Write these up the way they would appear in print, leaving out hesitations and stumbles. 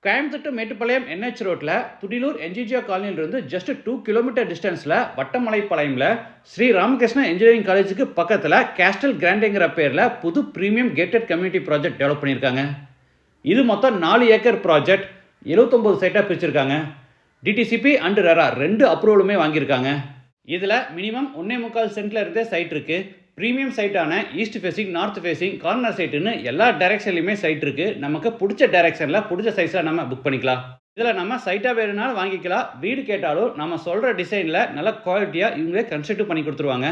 Coimbatore to Mettupalayam NH ரோட்ல Thudiyalur என்ஜிஜியா காலனியிலிருந்து just 2 kilometre டிஸ்டன்ஸ்ல வட்டமலைப்பாளையம்ல Sri Ramakrishna engineering காலேஜுக்கு பக்கத்துல கேஸ்டல் கிராண்டேங்கிற பேர்ல புது premium gated community project develop பண்ணியிருக்காங்க. இது மொத்தம் 4 ஏக்கர் ப்ராஜெக்ட் 79 சைட்டாக பிரிச்சிருக்காங்க. டிடிசிபி அண்ட் ரெரா 2 அப்ரூவலுமே வாங்கியிருக்காங்க. இதில் மினிமம் 1.25 சென்ட்ல இருந்தே சைட் இருக்கு. ப்ரீமியம் சைட்டான east facing, north facing, corner சைட்டுன்னு எல்லா டைரக்ஷன்லையுமே சைட் இருக்கு. நமக்கு பிடிச்ச டைரக்ஷனில் பிடிச்ச சைஸில் நம்ம புக் பண்ணிக்கலாம். இதில் நம்ம சைட்டாக வேணும்னாலும் வாங்கிக்கலாம். வீடு கேட்டாலும் நம்ம சொல்கிற டிசைனில் நல்ல குவாலிட்டியாக இவங்களே கன்ஸ்ட்ரக்ட் பண்ணி கொடுத்துருவாங்க.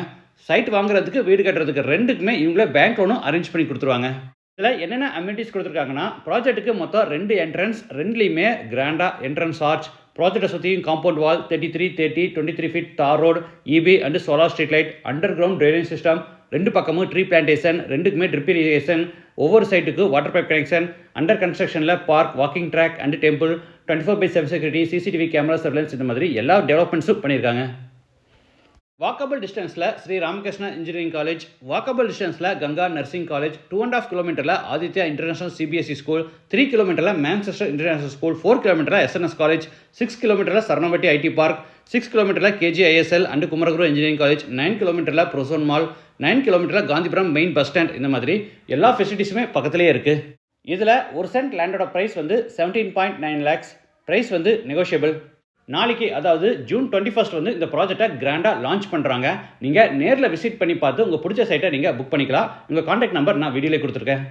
சைட் வாங்குறதுக்கு, வீடு கட்டுறதுக்கு ரெண்டுக்குமே இவங்களே பேங்க் லோனும் அரேஞ்ச் பண்ணி கொடுத்துருவாங்க. இதில் என்னென்ன அம்யூனிட்டிஸ் கொடுத்துருக்காங்கன்னா, ப்ராஜெக்ட்டுக்கு மொத்தம் 2 என்ட்ரன்ஸ், 2லையுமே கிராண்டாக என்ட்ரன்ஸ் ஆர்ச், ப்ராஜெக்டை சுற்றியும் காம்பவுண்ட் வால், 33, 23 ஃபீட் தார் road, EB and solar street light, underground drainage system, 2 பக்கமும் ட்ரீ பிளான்டேஷன், 2க்குமே ட்ரிப் இரிகேஷன், ஒவ்வொரு சைட்டுக்கு வாட்டர் பைப் கனெக்ஷன், அண்டர் கன்ஸ்ட்ரக்ஷனில் park, walking track and temple, 24/7 security, CCTV camera surveillance, இந்த மாதிரி எல்லா டெவலப்மெண்ட்ஸும் பண்ணியிருக்காங்க. வாக்கபிள் டிஸ்டன்ஸில் Sri Ramakrishna engineering college, walkable டிஸ்டன்ஸில் கங்கா நர்சிங் காலேஜ், 2.5 கிலோமீட்டரில் ஆதித்யா இன்டர்நேஷனல் சிபிஎஸ்இ ஸ்கூல், 3 கிலோமீட்டரில் மேன்செஸ்டர் இன்டர்நேஷனல் ஸ்கூல், 4 கிலோமீட்டரில் எஸ்என்எஸ் காலேஜ், 6 கிலோமீட்டரில் சரணவட்டி ஐடி பார்க், 6 கிலோமீட்டரில் KGISL and Kumaraguru engineering college, 9 கிலோமீட்டரில் ப்ரோசோன் மால், 9 கிலோமீட்டரில் காந்திபுரம் மெயின் பஸ் ஸ்டாண்ட், இந்த மாதிரி எல்லா ஃபெசிலிட்டிஸுமே பக்கத்துலேயே இருக்குது. இதில் ஒரு சென்ட் லேண்டோட ப்ரைஸ் 17.9 lakhs. Price negotiable. நாளைக்கு, அதாவது ஜூன் 21 இந்த ப்ராஜெக்டை கிராண்டாக லான்ச் பண்ணுறாங்க. நீங்கள் நேரில் விசிட் பண்ணி பார்த்து உங்கள் பிடிச்ச சைட்டை நீங்கள் புக் பண்ணிக்கலாம். உங்கள் கான்டாக்ட் நம்பர் நான் வீடியோவில் கொடுத்துருக்கேன்.